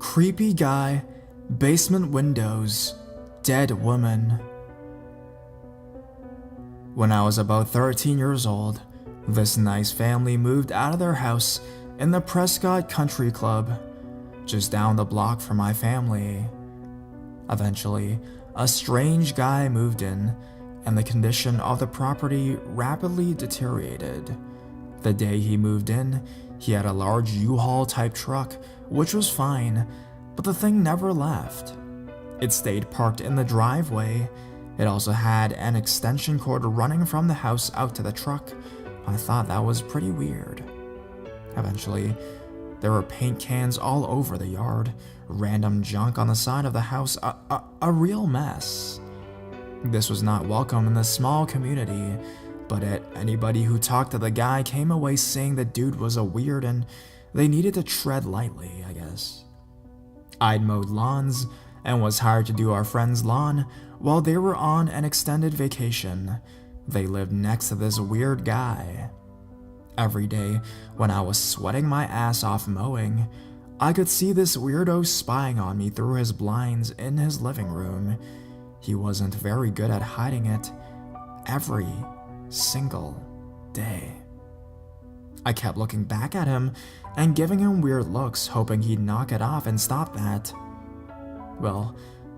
Creepy guy, basement windows, dead woman. When I was about 13 years old, this nice family moved out of their house in the Prescott Country Club, just down the block from my family. Eventually, a strange guy moved in, and the condition of the property rapidly deteriorated. The day he moved in, he had a large U-Haul type truck, which was fine, but the thing never left. It stayed parked in the driveway. It also had an extension cord running from the house out to the truck. I thought that was pretty weird. Eventually, there were paint cans all over the yard, random junk on the side of the house, a real mess. This was not welcome in this small community, but anybody who talked to the guy came away saying the dude was a weird and they needed to tread lightly, I guess. I'd mowed lawns and was hired to do our friend's lawn while they were on an extended vacation. They lived next to this weird guy. Every day, when I was sweating my ass off mowing, I could see this weirdo spying on me through his blinds in his living room. He wasn't very good at hiding it. Every single day. I kept looking back at him and giving him weird looks, hoping he'd knock it off and stop that. Well,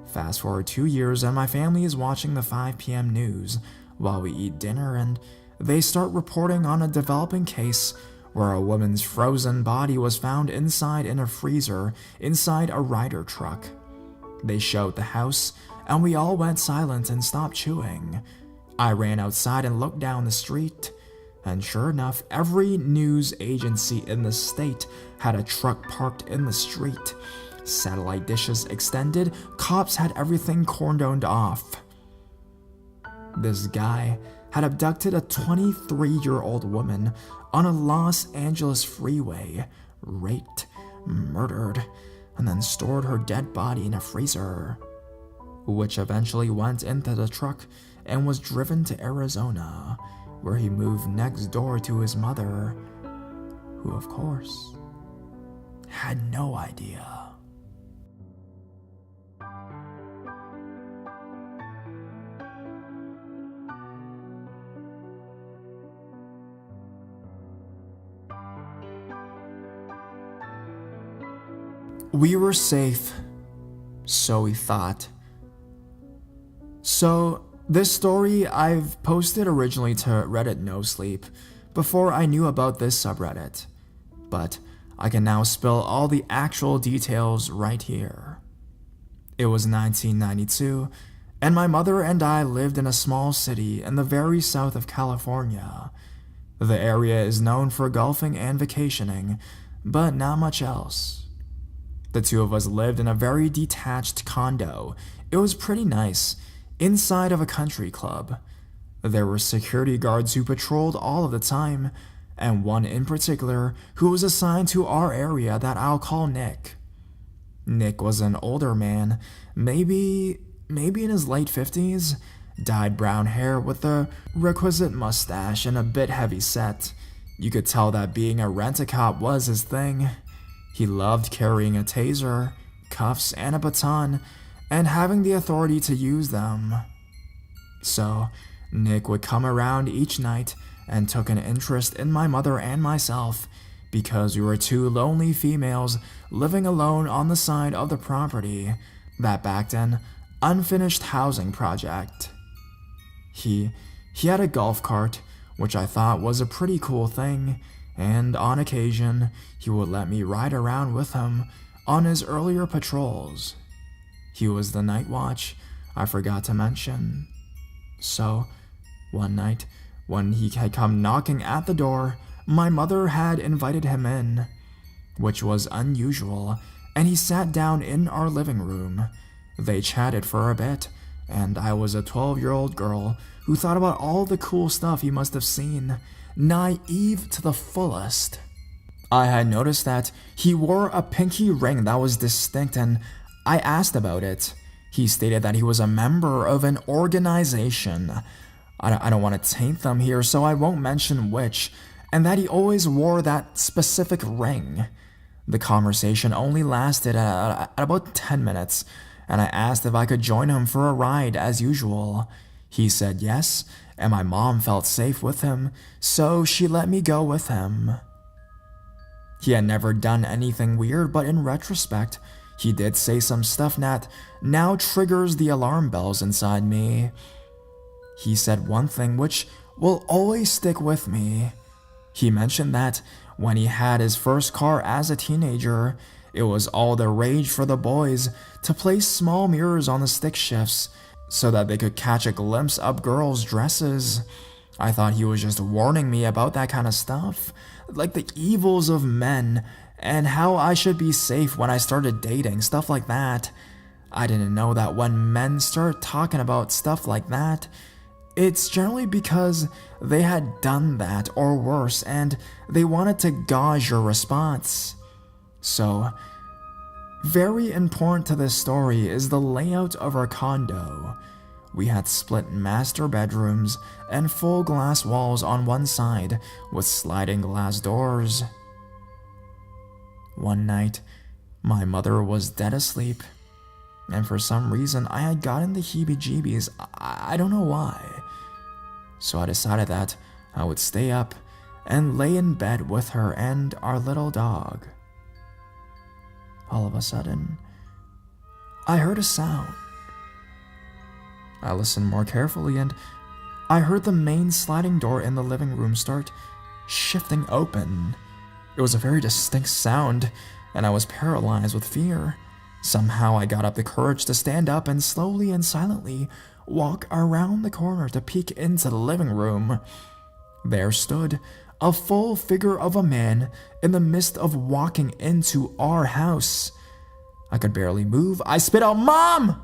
fast forward 2 years and my family is watching the 5 p.m. news while we eat dinner, and they start reporting on a developing case where a woman's frozen body was found inside in a freezer inside a Ryder truck. They showed the house, and we all went silent and stopped chewing. I ran outside and looked down the street, and sure enough, every news agency in the state had a truck parked in the street. Satellite dishes extended, cops had everything cordoned off. This guy had abducted a 23-year-old woman on a Los Angeles freeway, raped, murdered, and then stored her dead body in a freezer, which eventually went into the truck and was driven to Arizona, where he moved next door to his mother, who, of course, had no idea. We were safe, so we thought. So, this story I've posted originally to Reddit No Sleep before I knew about this subreddit, but I can now spill all the actual details right here. It was 1992, and my mother and I lived in a small city in the very south of California. The area is known for golfing and vacationing, but not much else. The two of us lived in a very detached condo. It was pretty nice, inside of a country club. There were security guards who patrolled all of the time, and one in particular who was assigned to our area that I'll call Nick. Nick was an older man, maybe in his late 50s, dyed brown hair with a requisite mustache and a bit heavy set. You could tell that being a rent-a-cop was his thing. He loved carrying a taser, cuffs, and a baton, and having the authority to use them. So, Nick would come around each night and took an interest in my mother and myself because we were two lonely females living alone on the side of the property that backed an unfinished housing project. He had a golf cart, which I thought was a pretty cool thing, and on occasion, he would let me ride around with him on his earlier patrols. He was the night watch, I forgot to mention. So, one night, when he had come knocking at the door, my mother had invited him in, which was unusual, and he sat down in our living room. They chatted for a bit, and I was a 12-year-old girl who thought about all the cool stuff he must have seen, naive to the fullest. I had noticed that he wore a pinky ring that was distinct, and I asked about it. He stated that he was a member of an organization. I don't want to taint them here, so I won't mention which, and that he always wore that specific ring. The conversation only lasted at about 10 minutes, and I asked if I could join him for a ride as usual. He said yes, and my mom felt safe with him, so she let me go with him. He had never done anything weird, but in retrospect, he did say some stuff that now triggers the alarm bells inside me. He said one thing which will always stick with me. He mentioned that when he had his first car as a teenager, it was all the rage for the boys to place small mirrors on the stick shifts so that they could catch a glimpse of girls' dresses. I thought he was just warning me about that kind of stuff, like the evils of men and how I should be safe when I started dating, stuff like that. I didn't know that when men start talking about stuff like that, it's generally because they had done that or worse and they wanted to gauge your response. So, very important to this story is the layout of our condo. We had split master bedrooms and full glass walls on one side with sliding glass doors. One night, my mother was dead asleep, and for some reason I had gotten the heebie-jeebies. I don't know why. So I decided that I would stay up and lay in bed with her and our little dog. All of a sudden, I heard a sound. I listened more carefully and I heard the main sliding door in the living room start shifting open. It was a very distinct sound, and I was paralyzed with fear. Somehow I got up the courage to stand up and slowly and silently walk around the corner to peek into the living room. There stood a full figure of a man in the midst of walking into our house. I could barely move. I spit out, "Mom!"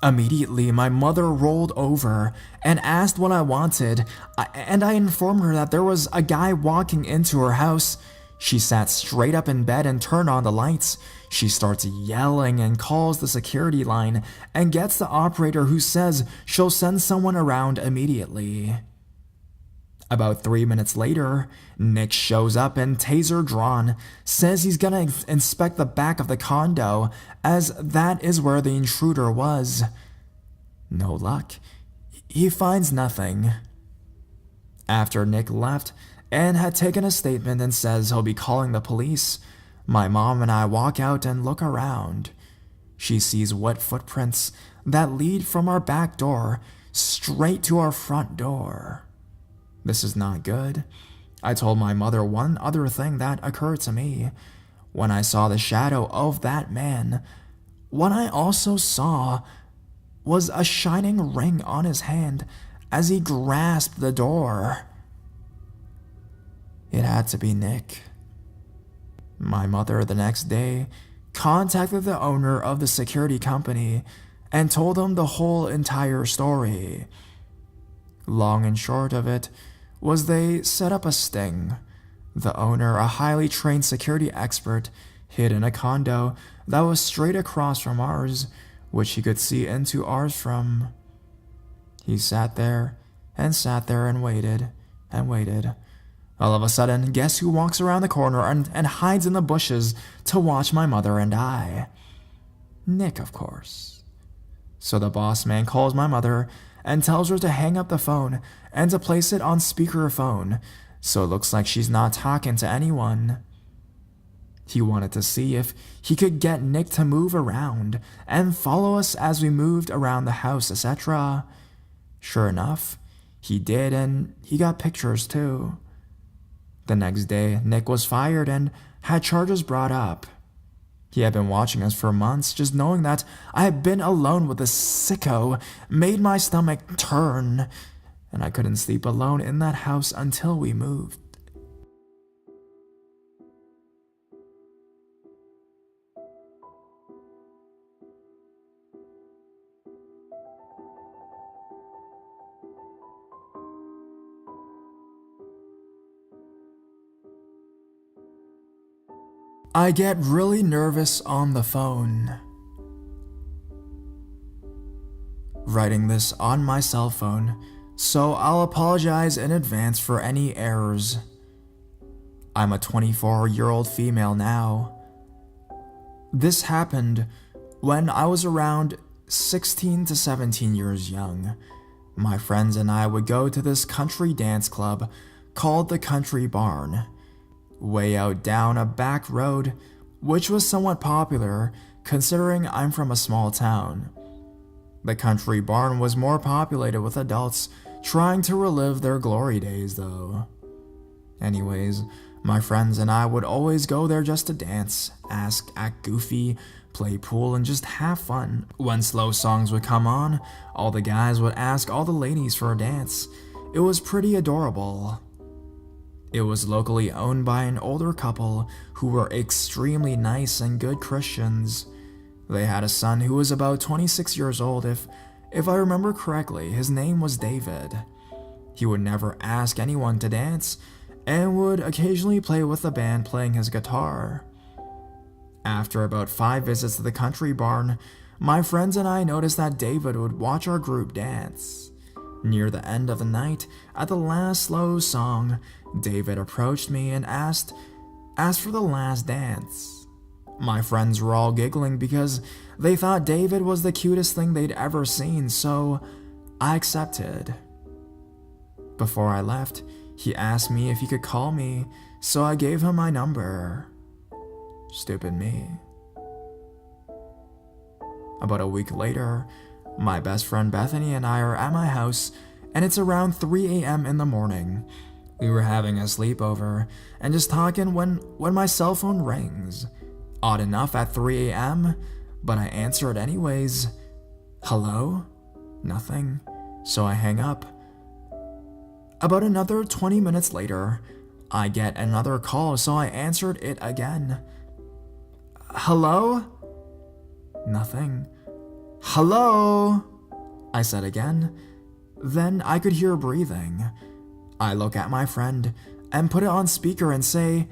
Immediately, my mother rolled over and asked what I wanted, and I informed her that there was a guy walking into her house. She sat straight up in bed and turned on the lights. She starts yelling and calls the security line and gets the operator, who says she'll send someone around immediately. About 3 minutes later, Nick shows up and, taser drawn, says he's gonna inspect the back of the condo, as that is where the intruder was. No luck. He finds nothing. After Nick left and had taken a statement and says he'll be calling the police, my mom and I walk out and look around. She sees wet footprints that lead from our back door straight to our front door. This is not good. I told my mother one other thing that occurred to me. When I saw the shadow of that man, what I also saw was a shining ring on his hand as he grasped the door. It had to be Nick. My mother, the next day, contacted the owner of the security company and told him the whole entire story. Long and short of it was they set up a sting. The owner, a highly trained security expert, hid in a condo that was straight across from ours, which he could see into ours from. He sat there and waited and waited. All of a sudden, guess who walks around the corner and hides in the bushes to watch my mother and I? Nick, of course. So the boss man calls my mother and tells her to hang up the phone and to place it on speakerphone, so it looks like she's not talking to anyone. He wanted to see if he could get Nick to move around and follow us as we moved around the house, etc. Sure enough, he did, and he got pictures too. The next day, Nick was fired and had charges brought up. He had been watching us for months. Just knowing that I had been alone with this sicko made my stomach turn, and I couldn't sleep alone in that house until we moved. I get really nervous on the phone. Writing this on my cell phone, so I'll apologize in advance for any errors. I'm a 24-year-old female now. This happened when I was around 16 to 17 years young. My friends and I would go to this country dance club called the Country Barn, way out down a back road, which was somewhat popular considering I'm from a small town. The Country Barn was more populated with adults trying to relive their glory days though. Anyways, my friends and I would always go there just to dance, act goofy, play pool, and just have fun. When slow songs would come on, all the guys would ask all the ladies for a dance. It was pretty adorable. It was locally owned by an older couple who were extremely nice and good Christians. They had a son who was about 26 years old. If I remember correctly, his name was David. He would never ask anyone to dance and would occasionally play with the band playing his guitar. After about 5 visits to the Country Barn, my friends and I noticed that David would watch our group dance. Near the end of the night, at the last slow song, David approached me and asked for the last dance. My friends were all giggling because they thought David was the cutest thing they'd ever seen, so I accepted. Before I left, he asked me if he could call me, so I gave him my number. Stupid me. About a week later, my best friend Bethany and I are at my house, and it's around 3 a.m. in the morning. We were having a sleepover and just talking when my cell phone rings. Odd enough at 3 a.m., but I answer it anyways. Hello? Nothing. So I hang up. About another 20 minutes later, I get another call, so I answered it again. Hello? Nothing. Hello? I said again. Then I could hear breathing. I look at my friend and put it on speaker and say,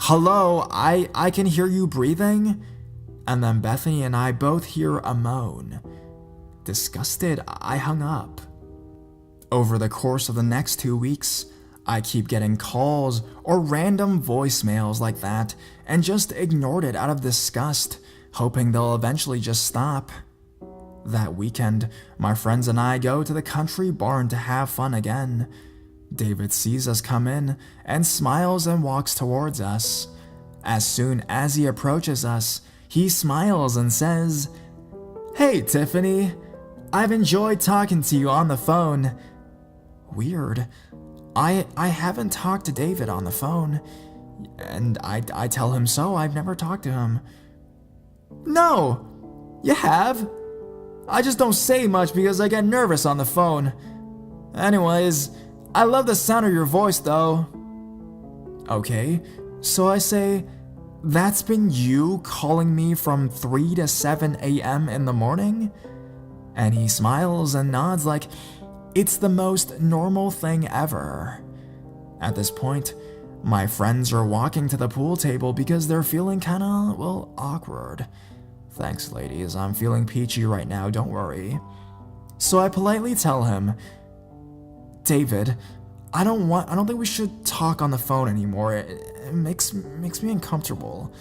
"Hello, I can hear you breathing?" And then Bethany and I both hear a moan. Disgusted, I hung up. Over the course of the next 2 weeks, I keep getting calls or random voicemails like that and just ignored it out of disgust, hoping they'll eventually just stop. That weekend, my friends and I go to the Country Barn to have fun again. David sees us come in and smiles and walks towards us. As soon as he approaches us, he smiles and says, "Hey, Tiffany, I've enjoyed talking to you on the phone." Weird. I haven't talked to David on the phone, and I tell him so. I've never talked to him. "No, you have. I just don't say much because I get nervous on the phone. Anyways, I love the sound of your voice though." Okay, so I say, "That's been you calling me from 3 to 7 a.m. in the morning?" And he smiles and nods like it's the most normal thing ever. At this point, my friends are walking to the pool table because they're feeling kinda, awkward. "Thanks, ladies, I'm feeling peachy right now, don't worry." So I politely tell him, "David, I don't think we should talk on the phone anymore. It makes me uncomfortable."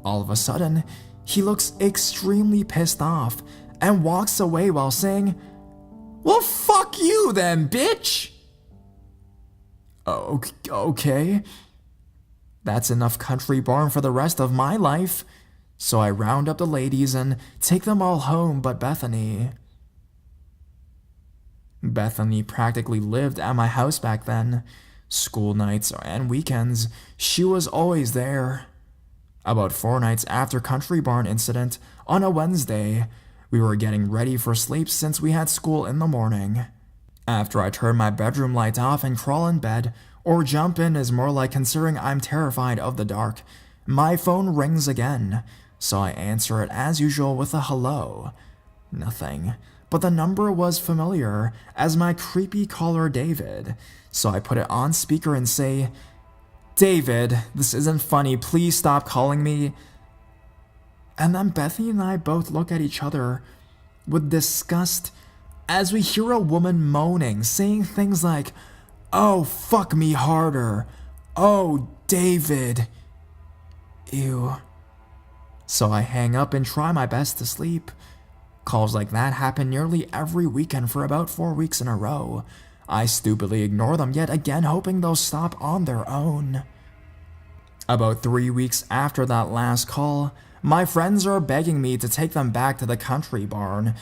All of a sudden, he looks extremely pissed off and walks away while saying, "Well, fuck you then, bitch!" Okay. That's enough Country Barn for the rest of my life. So I round up the ladies and take them all home but Bethany. Bethany practically lived at my house back then. School nights and weekends, she was always there. About 4 nights after Country Barn incident, on a Wednesday, we were getting ready for sleep since we had school in the morning. After I turn my bedroom light off and crawl in bed, or jump in is more like considering I'm terrified of the dark, my phone rings again, so I answer it as usual with a hello. Nothing, but the number was familiar as my creepy caller David, so I put it on speaker and say, "David, this isn't funny, please stop calling me." And then Bethany and I both look at each other with disgust as we hear a woman moaning, saying things like, "Oh, fuck me harder. "Oh, David. Ew." So I hang up and try my best to sleep. Calls like that happen nearly every weekend for about 4 weeks in a row. I stupidly ignore them yet again, hoping they'll stop on their own. About 3 weeks after that last call, my friends are begging me to take them back to the country barn.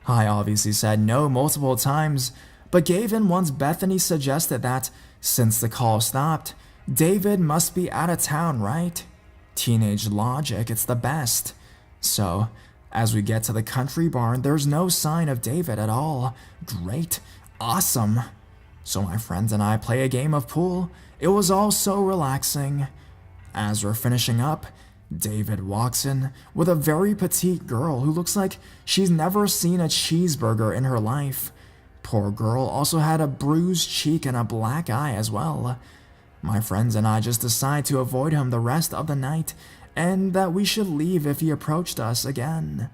I obviously said no multiple times, but gave in once Bethany suggested that, since the call stopped, David must be out of town, right? Teenage logic, it's the best. So, as we get to the country barn, there's no sign of David at all. Great. Awesome. So my friends and I play a game of pool. It was all so relaxing. As we're finishing up, David walks in with a very petite girl who looks like she's never seen a cheeseburger in her life. Poor girl also had a bruised cheek and a black eye as well. My friends and I just decide to avoid him the rest of the night, and that we should leave if he approached us again.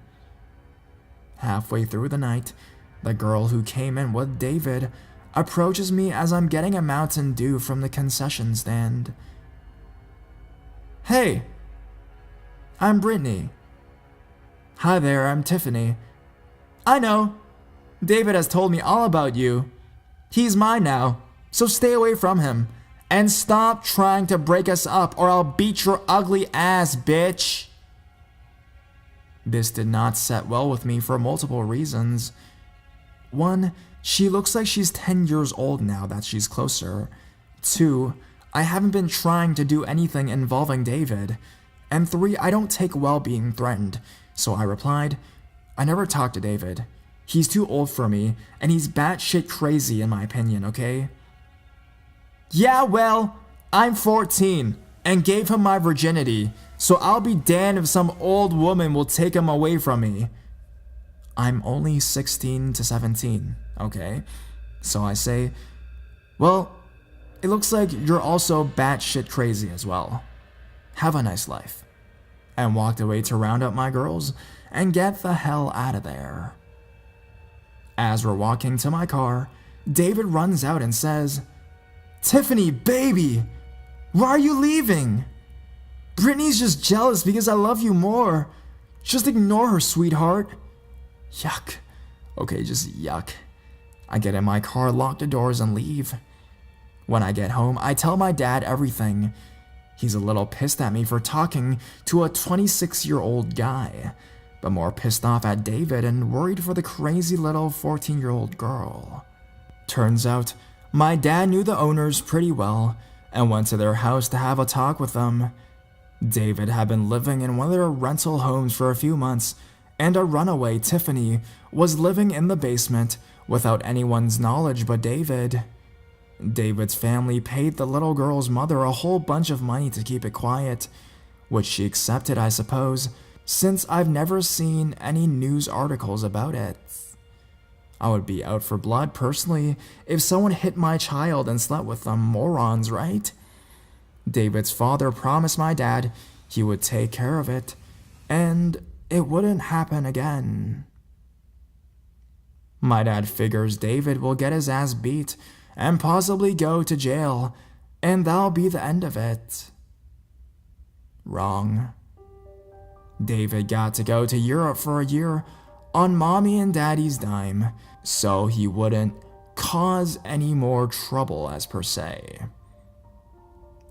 Halfway through the night, the girl who came in with David approaches me as I'm getting a Mountain Dew from the concession stand. "Hey, I'm Brittany." "Hi there, I'm Tiffany." "I know. David has told me all about you. He's mine now, so stay away from him. And stop trying to break us up or I'll beat your ugly ass, bitch." This did not set well with me for multiple reasons. One, she looks like she's 10 years old now that she's closer. Two, I haven't been trying to do anything involving David. And three, I don't take well being threatened. So I replied, "I never talked to David. He's too old for me, and he's batshit crazy in my opinion, okay?" "Yeah, well, I'm 14 and gave him my virginity, so I'll be damned if some old woman will take him away from me." "I'm only 16 to 17, okay?" So I say, "Well, it looks like you're also batshit crazy as well. Have a nice life." And walked away to round up my girls and get the hell out of there. As we're walking to my car, David runs out and says, "Tiffany, baby, why are you leaving? Brittany's just jealous because I love you more. Just ignore her, sweetheart." Yuck. Okay, just yuck. I get in my car, lock the doors, and leave. When I get home, I tell my dad everything. He's a little pissed at me for talking to a 26-year-old guy, but more pissed off at David and worried for the crazy little 14-year-old girl. Turns out, my dad knew the owners pretty well and went to their house to have a talk with them. David had been living in one of their rental homes for a few months, and a runaway, Tiffany, was living in the basement without anyone's knowledge but David. David's family paid the little girl's mother a whole bunch of money to keep it quiet, which she accepted, I suppose, since I've never seen any news articles about it. I would be out for blood personally if someone hit my child and slept with them, morons, right? David's father promised my dad he would take care of it, and it wouldn't happen again. My dad figures David will get his ass beat and possibly go to jail, and that'll be the end of it. Wrong. David got to go to Europe for a year on mommy and daddy's dime, so he wouldn't cause any more trouble as per se.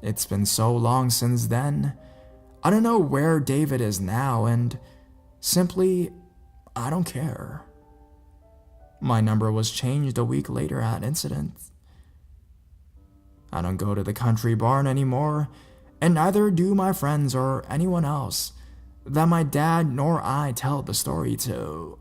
It's been so long since then. I don't know where David is now, and simply, I don't care. My number was changed a week later at incident. I don't go to the country barn anymore, and neither do my friends or anyone else that my dad nor I tell the story to.